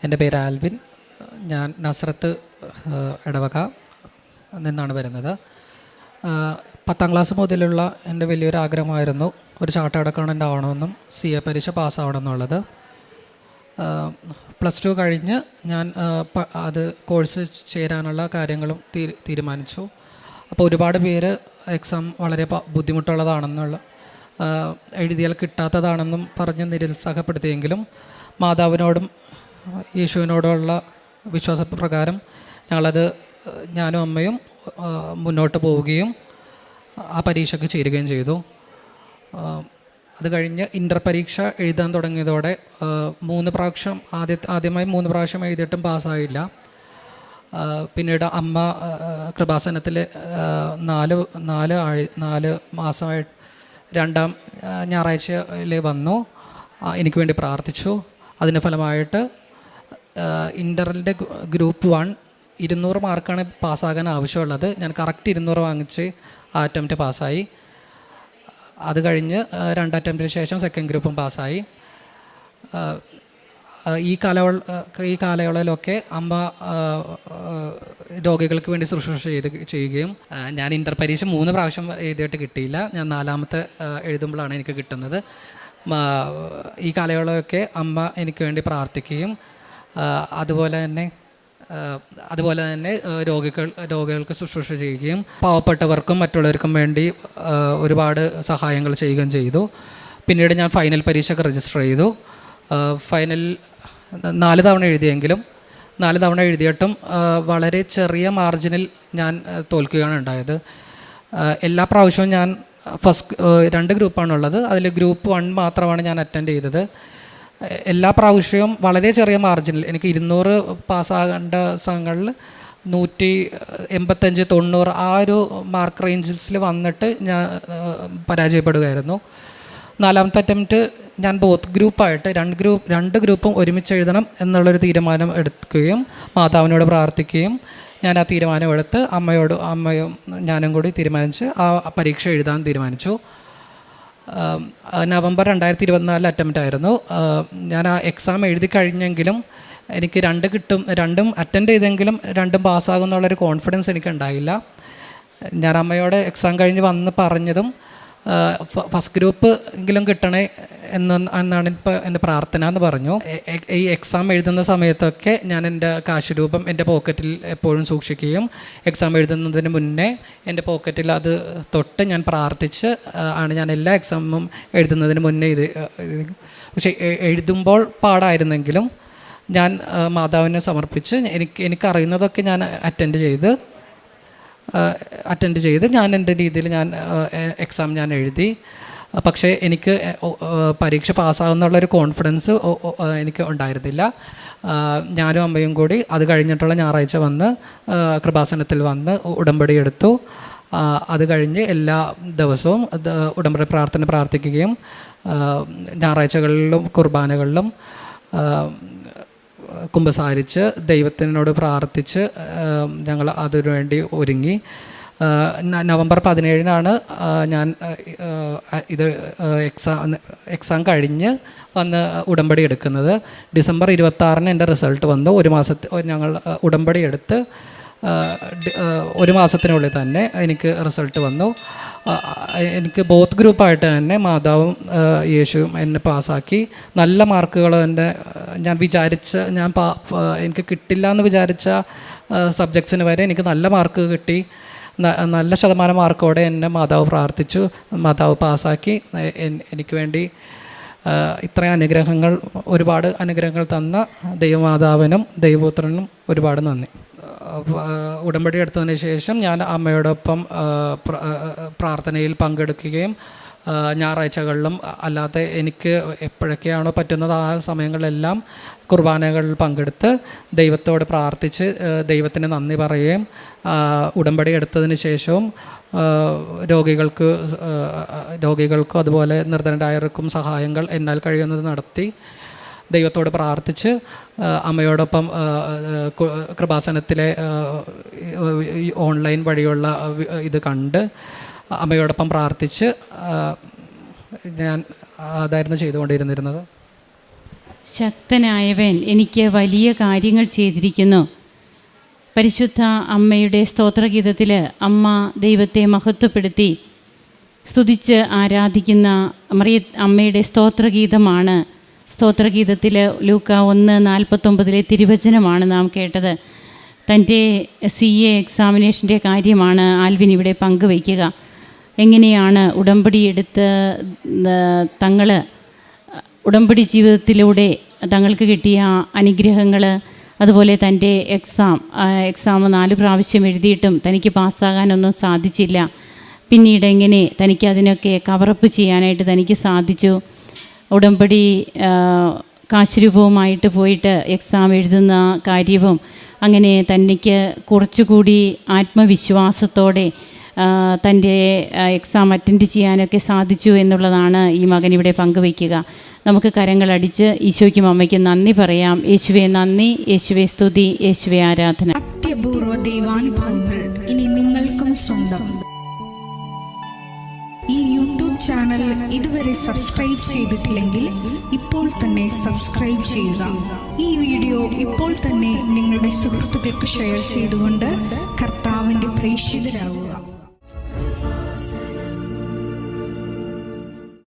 എൻ്റെ പേര് ആൽവിൻ. ഞാൻ നസ്രത്ത് ഇടവക നിന്നാണ് വരുന്നത്. 10ാം ക്ലാസ് മുതലുള്ള എൻ്റെ വലിയൊരു ആഗ്രഹമായിരുന്നു ഒരു ചാർട്ടേഡ് അക്കൗണ്ടൻ്റ് ആവണമെന്നും CA പരീക്ഷ പാസ്സാവണമെന്നുള്ളത്. +2 കഴിഞ്ഞ് ഞാൻ അത് കോഴ്സ് ചേരാനുള്ള കാര്യങ്ങളും തീരുമാനിച്ചു. അപ്പോൾ ഒരുപാട് പേര് എക്സാം വളരെ ബുദ്ധിമുട്ടുള്ളതാണെന്നുള്ള എഴുതിയാൽ കിട്ടാത്തതാണെന്നും പറഞ്ഞ് നിരുത്സാഹപ്പെടുത്തിയെങ്കിലും മാതാവിനോടും യേശുവിനോടുള്ള വിശ്വാസപ്രകാരം ഞാനും അമ്മയും മുന്നോട്ട് പോവുകയും ആ പരീക്ഷയ്ക്ക് ചേരുകയും ചെയ്തു. അത് കഴിഞ്ഞ് ഇൻ്റർ പരീക്ഷ എഴുതാൻ തുടങ്ങിയതോടെ 3 പ്രാവശ്യം ആദ്യമായി 3 പ്രാവശ്യം എഴുതിയിട്ടും പാസ്സായില്ല. പിന്നീട് അമ്മ കൃപാസനത്തിൽ 4 മാസമായി 2ാം ഞായറാഴ്ചയിൽ വന്നു എനിക്ക് വേണ്ടി പ്രാർത്ഥിച്ചു. അതിൻ്റെ ഫലമായിട്ട് ഇൻ്ററിൻ്റെ ഗ്രൂപ്പ് 1 200 മാർക്കാണ് പാസ്സാകാൻ ആവശ്യമുള്ളത്. ഞാൻ കറക്റ്റ് 200 വാങ്ങിച്ച് ആ അറ്റംപ്റ്റ് പാസ്സായി. അത് കഴിഞ്ഞ് 2 അറ്റംപ്റ്റിന് ശേഷം സെക്കൻഡ് ഗ്രൂപ്പും പാസ്സായി. ഈ കാലയളവിലൊക്കെ അമ്മ രോഗികൾക്ക് വേണ്ടി ശുശ്രൂഷ ചെയ്യുകയും ഞാൻ ഇൻ്റർ പരീക്ഷ 3 പ്രാവശ്യം എഴുതിയിട്ട് കിട്ടിയില്ല. ഞാൻ 4ാമത്തെ എഴുതുമ്പോഴാണ് എനിക്ക് കിട്ടുന്നത്. ഈ കാലയളവൊക്കെ അമ്മ എനിക്ക് വേണ്ടി പ്രാർത്ഥിക്കുകയും അതുപോലെ തന്നെ രോഗികൾക്ക് ശുശ്രൂഷ ചെയ്യുകയും പാവപ്പെട്ടവർക്കും മറ്റുള്ളവർക്കും വേണ്ടി ഒരുപാട് സഹായങ്ങൾ ചെയ്യുകയും ചെയ്തു. പിന്നീട് ഞാൻ ഫൈനൽ പരീക്ഷയ്ക്ക് രജിസ്റ്റർ ചെയ്തു. ഫൈനൽ 4 തവണ എഴുതിയെങ്കിലും 4 തവണ എഴുതിയിട്ടും വളരെ ചെറിയ മാർജിനിൽ ഞാൻ തോൽക്കുകയാണ് ഉണ്ടായത്. എല്ലാ പ്രാവശ്യവും ഞാൻ 2 ഗ്രൂപ്പാണുള്ളത്. അതിൽ ഗ്രൂപ്പ് 1 മാത്രമാണ് ഞാൻ അറ്റൻഡ് ചെയ്തത്. എല്ലാ പ്രാവശ്യവും വളരെ ചെറിയ മാർജിനിൽ എനിക്ക് 200 പാസ്സാകേണ്ട സ്ഥലങ്ങളിൽ 185, 90 ആ ഒരു മാർക്ക് റേഞ്ചിൽ വന്നിട്ട് ഞാൻ പരാജയപ്പെടുകയായിരുന്നു. 4ാമത്തെ അറ്റംപ്റ്റ് ഞാൻ ബോത്ത് ഗ്രൂപ്പായിട്ട് 2 ഗ്രൂപ്പും ഒരുമിച്ച് എഴുതണം എന്നുള്ളൊരു തീരുമാനം എടുക്കുകയും മാതാവിനോട് പ്രാർത്ഥിക്കുകയും ഞാൻ ആ തീരുമാനമെടുത്ത് അമ്മയും ഞാനും കൂടി തീരുമാനിച്ച് ആ പരീക്ഷ എഴുതാൻ തീരുമാനിച്ചു. നവംബർ 2024 അറ്റംപ്റ്റ് ആയിരുന്നു. ഞാൻ ആ എക്സാം എഴുതി കഴിഞ്ഞെങ്കിലും എനിക്ക് 2 അറ്റൻഡ് ചെയ്തെങ്കിലും 2 പാസ്സാകും എന്നുള്ളൊരു കോൺഫിഡൻസ് എനിക്കുണ്ടായില്ല. ഞാൻ അമ്മയോട് എക്സാം കഴിഞ്ഞ് വന്ന് പറഞ്ഞതും ഫസ്റ്റ് ഗ്രൂപ്പ് എങ്കിലും കിട്ടണേ എന്നാണ് ഇപ്പോൾ എൻ്റെ പ്രാർത്ഥന എന്ന് പറഞ്ഞു. ഈ എക്സാം എഴുതുന്ന സമയത്തൊക്കെ ഞാൻ എൻ്റെ കാശ് രൂപം എൻ്റെ പോക്കറ്റിൽ എപ്പോഴും സൂക്ഷിക്കുകയും എക്സാം എഴുതുന്നതിന് മുന്നേ എൻ്റെ പോക്കറ്റിൽ അത് തൊട്ട് ഞാൻ പ്രാർത്ഥിച്ച് ആണ് ഞാൻ എല്ലാ എക്സാമും എഴുതുന്നതിന് മുന്നേ പക്ഷേ എഴുതുമ്പോൾ പാടായിരുന്നെങ്കിലും ഞാൻ മാതാവിനെ സമർപ്പിച്ച് എനിക്കറിയുന്നതൊക്കെ ഞാൻ അറ്റൻഡ് ചെയ്ത് ഞാൻ എൻ്റെ രീതിയിൽ എക്സാം ഞാൻ എഴുതി. പക്ഷേ എനിക്ക് പരീക്ഷ പാസ്സാകുന്നുള്ളൊരു കോൺഫിഡൻസ് എനിക്ക് ഉണ്ടായിരുന്നില്ല. ഞാനും അമ്മയും കൂടി അത് കഴിഞ്ഞിട്ടുള്ള ഞായറാഴ്ച വന്ന് കൃപാസനത്തിൽ വന്ന് ഉടമ്പടി എടുത്തു. അത് കഴിഞ്ഞ് എല്ലാ ദിവസവും ഉടമ്പടി പ്രാർത്ഥിക്കുകയും ഞായറാഴ്ചകളിലും കുർബാനകളിലും കുമ്പസാരിച്ച് ദൈവത്തിനോട് പ്രാർത്ഥിച്ച് ഞങ്ങൾ അതിനുവേണ്ടി ഒരുങ്ങി. നവംബർ 17 ഞാൻ ഇത് എക്സാം കഴിഞ്ഞ് വന്ന് ഉടമ്പടി എടുക്കുന്നത്. ഡിസംബർ 26 എൻ്റെ റിസൾട്ട് വന്നു. ഞങ്ങൾ ഉടമ്പടി എടുത്ത് 1 മാസത്തിനുള്ളിൽ തന്നെ എനിക്ക് റിസൾട്ട് വന്നു. എനിക്ക് ബോത്ത് ഗ്രൂപ്പായിട്ട് തന്നെ മാതാവും യേശുവും എന്നെ പാസ്സാക്കി. നല്ല മാർക്കുകൾ എനിക്ക് കിട്ടില്ല എന്ന് വിചാരിച്ച സബ്ജക്ട്സിന് വരെ എനിക്ക് നല്ല മാർക്ക് കിട്ടി. നല്ല ശതമാനം മാർക്കോടെ എന്നെ മാതാവ് പ്രാർത്ഥിച്ചു. മാതാവ് പാസ്സാക്കി. എനിക്ക് വേണ്ടി ഇത്രയും ഒരുപാട് അനുഗ്രഹങ്ങൾ തന്ന ദൈവമാതാവിനും ദൈവപുത്രനും ഒരുപാട് നന്ദി. ഉടമ്പടി എടുത്തതിന് ശേഷം ഞാൻ അമ്മയോടൊപ്പം പ്രാർത്ഥനയിൽ പങ്കെടുക്കുകയും ഞായറാഴ്ചകളിലും അല്ലാതെ എനിക്ക് എപ്പോഴൊക്കെയാണോ പറ്റുന്നത് ആ സമയങ്ങളിലെല്ലാം കുർബാനകളിൽ പങ്കെടുത്ത് ദൈവത്തോട് പ്രാർത്ഥിച്ച് ദൈവത്തിന് നന്ദി പറയുകയും ഉടമ്പടി എടുത്തതിന് ശേഷവും രോഗികൾക്കും അതുപോലെ നിർധനരായവർക്കും സഹായങ്ങൾ എന്നാൽ കഴിയുന്നത് നടത്തി ദൈവത്തോട് പ്രാർത്ഥിച്ച് അമ്മയോടൊപ്പം കൃപാസനത്തിലെ ഓൺലൈൻ വഴിയുള്ള ഇത് കണ്ട് അമ്മയോടൊപ്പം പ്രാർത്ഥിച്ച് ഞാൻ അതായിരുന്നു ചെയ്തുകൊണ്ടിരുന്നത്. ശക്തനായവൻ എനിക്ക് വലിയ കാര്യങ്ങൾ ചെയ്തിരിക്കുന്നു. പരിശുദ്ധ അമ്മയുടെ സ്തോത്രഗീതത്തിൽ അമ്മ ദൈവത്തെ മഹത്വപ്പെടുത്തി സ്തുതിച്ച് ആരാധിക്കുന്ന അമ്മയുടെ സ്തോത്രഗീതമാണ്. സ്തോത്രഗീതത്തിൽ ലൂക്ക 1:49 തിരുവചനമാണ് നാം കേട്ടത്. തൻ്റെ CA എക്സാമിനേഷൻ്റെ കാര്യമാണ് ആൽവിൻ ഇവിടെ പങ്കുവയ്ക്കുക. എങ്ങനെയാണ് ഉടമ്പടിയെടുത്ത് തങ്ങൾ ഉടമ്പടി ജീവിതത്തിലൂടെ തങ്ങൾക്ക് കിട്ടിയ അനുഗ്രഹങ്ങൾ, അതുപോലെ തൻ്റെ എക്സാം 4 പ്രാവശ്യം എഴുതിയിട്ടും തനിക്ക് പാസ്സാകാനൊന്നും സാധിച്ചില്ല. പിന്നീട് എങ്ങനെ തനിക്ക് അതിനൊക്കെ കവറപ്പ് ചെയ്യാനായിട്ട് തനിക്ക് സാധിച്ചു. ഉടമ്പടി കാശുരൂപവുമായിട്ട് പോയിട്ട് എക്സാം എഴുതുന്ന കാര്യവും അങ്ങനെ തനിക്ക് കുറച്ചുകൂടി ആത്മവിശ്വാസത്തോടെ തൻ്റെ എക്സാം അറ്റൻഡ് ചെയ്യാനൊക്കെ സാധിച്ചു എന്നുള്ളതാണ് ഈ മകൻ ഇവിടെ പങ്കുവയ്ക്കുക. നമുക്ക് കരങ്ങളടിച്ച് ഈശോയ്ക്കും അമ്മയ്ക്കും നന്ദി പറയാം. യേശുവേ നന്ദി, യേശുവേ സ്തുതി, യേശുവേ ആരാധന. അത്യപൂർവ ദൈവാനുഭവങ്ങൾ ഇനി നിങ്ങൾക്കും സ്വന്തം. ഈ യൂട്യൂബ് ചാനൽ ഇതുവരെ സബ്സ്ക്രൈബ് ചെയ്തിട്ടില്ലെങ്കിൽ ഇപ്പോൾ തന്നെ സബ്സ്ക്രൈബ് ചെയ്യുക. ഈ വീഡിയോ ഇപ്പോൾ തന്നെ നിങ്ങളുടെ സുഹൃത്തുക്കൾക്ക് ഷെയർ ചെയ്തുകൊണ്ട് കർത്താവിൻ്റെ പ്രേക്ഷിതരാകുക.